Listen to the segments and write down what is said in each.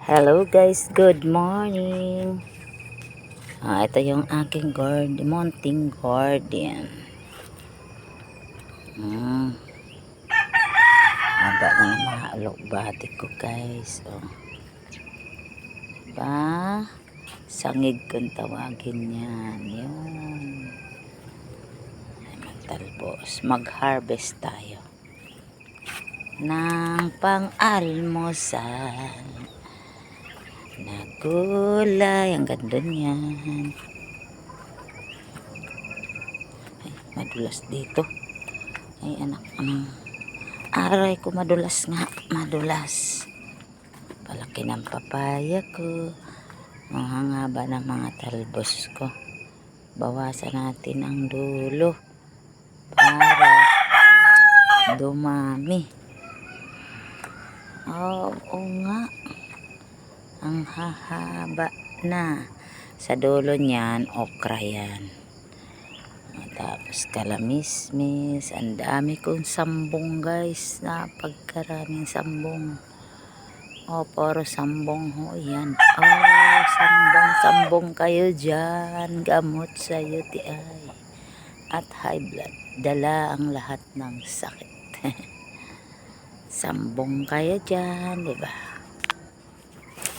Hello guys, good morning. Ito yung aking mounting garden. Haba na ng mga alokbati ko guys. Sangig kung tawagin yan. Yun. Talbos. Mag-harvest tayo ng pang-almusal na gulay. Ang ganda niyan. Ay, madulas dito. Ay, anak. Aray ko, madulas nga. Madulas. Palaki ng papaya ko. Ang hangaba ng mga talbos ko. Bawasan natin ang dulo para dumami. Oo nga. Ang hahaba na. Sa dulo niyan, okra yan. Tapos kalamismis. Ang dami kong sambong guys. Napagkaraming sambong. Puro sambong ho yan. Sambong kayo dyan. Gamot sa UTI at high blood. Dala ang lahat ng sakit. Sambong kayo dyan, diba?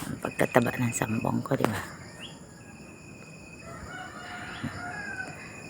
Ang pagkataba ng sambong ko, diba?